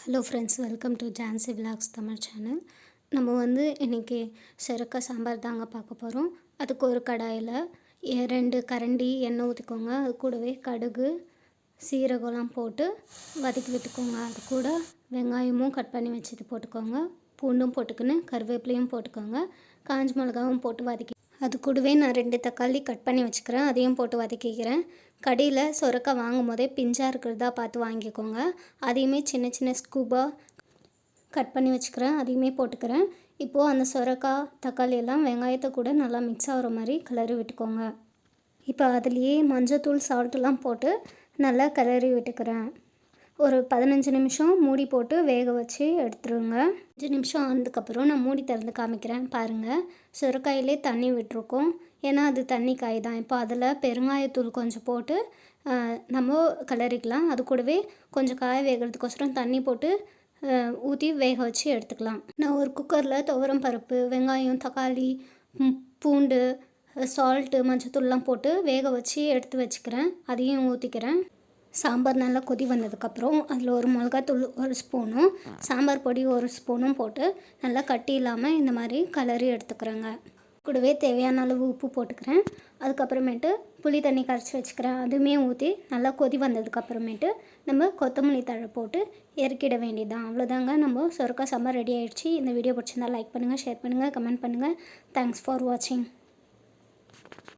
Hello friends, welcome to Jhansi vlogs Tamil channel. நம்ம இன்றைக்கி சுரக்காய் சாம்பார் தாங்க பார்க்க போகிறோம். அதுக்கு ஒரு கடாயில் 2 கரண்டி எண்ணெய் ஊற்றிக்கோங்க. அது கூடவே கடுகு சீரகம்லாம் போட்டு வதக்கி விட்டுக்கோங்க. அது கூட வெங்காயமும் கட் பண்ணி வச்சுட்டு போட்டுக்கோங்க. பூண்டும் போட்டுக்கின்னு கருவேப்பிலையும் போட்டுக்கோங்க. காஞ்ச மிளகாவும் போட்டு வதக்கி அது கூடவே நான் 2 தக்காளி கட் பண்ணி வச்சுக்கிறேன். அதையும் போட்டு வதக்கிக்கிறேன். கடையில் சுரக்காய் வாங்கும் போதே பிஞ்சாக இருக்கிறதா பார்த்து வாங்கிக்கோங்க. அதையுமே சின்ன சின்ன ஸ்கூபாக கட் பண்ணி வச்சுக்கிறேன். அதையுமே போட்டுக்கிறேன். இப்போது அந்த சுரக்காய் தக்காளி எல்லாம் வெங்காயத்தை கூட நல்லா மிக்ஸ் ஆகிற மாதிரி கிளறி விட்டுக்கோங்க. இப்போ அதுலேயே மஞ்சத்தூள் சால்ட்டெல்லாம் போட்டு நல்லா கிளறி விட்டுக்கிறேன். ஒரு 15 நிமிஷம் மூடி போட்டு வேக வச்சு எடுத்துருங்க. 5 நிமிஷம் ஆனதுக்கப்புறம் நான் மூடி திறந்து காமிக்கிறேன். பாருங்கள், சுரக்காயிலே தண்ணி விட்டுருக்கோம். ஏன்னா அது தண்ணி காய் தான். இப்போ அதில் பெருங்காயத்தூள் கொஞ்சம் போட்டு நம்ம கிளறிக்கலாம். அது கூடவே கொஞ்சம் காய வேகிறதுக்கோசரம் தண்ணி போட்டு ஊற்றி வேக வச்சு எடுத்துக்கலாம். நான் ஒரு குக்கரில் துவரம் பருப்பு, வெங்காயம், தக்காளி, பூண்டு, சால்ட்டு, மஞ்சத்தூள்லாம் போட்டு வேக வச்சு எடுத்து வச்சுக்கிறேன். அதையும் ஊற்றிக்கிறேன். சாம்பார் நல்லா கொதி வந்ததுக்கப்புறம் அதில் ஒரு மிளகாத்தூள் 1 ஸ்பூனும் சாம்பார் பொடி 1 ஸ்பூனும் போட்டு நல்லா கட்டி இல்லாமல் இந்த மாதிரி கிளறி எடுத்துக்கிறேங்க. கூடவே தேவையான அளவு உப்பு போட்டுக்கிறேன். அதுக்கப்புறமேட்டு புளி தண்ணி கரைச்சி வச்சுக்கிறேன். அதுவுமே ஊற்றி நல்லா கொதி வந்ததுக்கப்புறமேட்டு நம்ம கொத்தமல்லி தழை போட்டு இறக்கிட வேண்டியதுதான். அவ்வளோதாங்க, நம்ம சுரக்காய் சாம்பார் ரெடி ஆகிடுச்சு. இந்த வீடியோ பிடிச்சிருந்தா லைக் பண்ணுங்கள், ஷேர் பண்ணுங்கள், கமெண்ட் பண்ணுங்கள். தேங்க்ஸ் ஃபார் வாட்சிங்.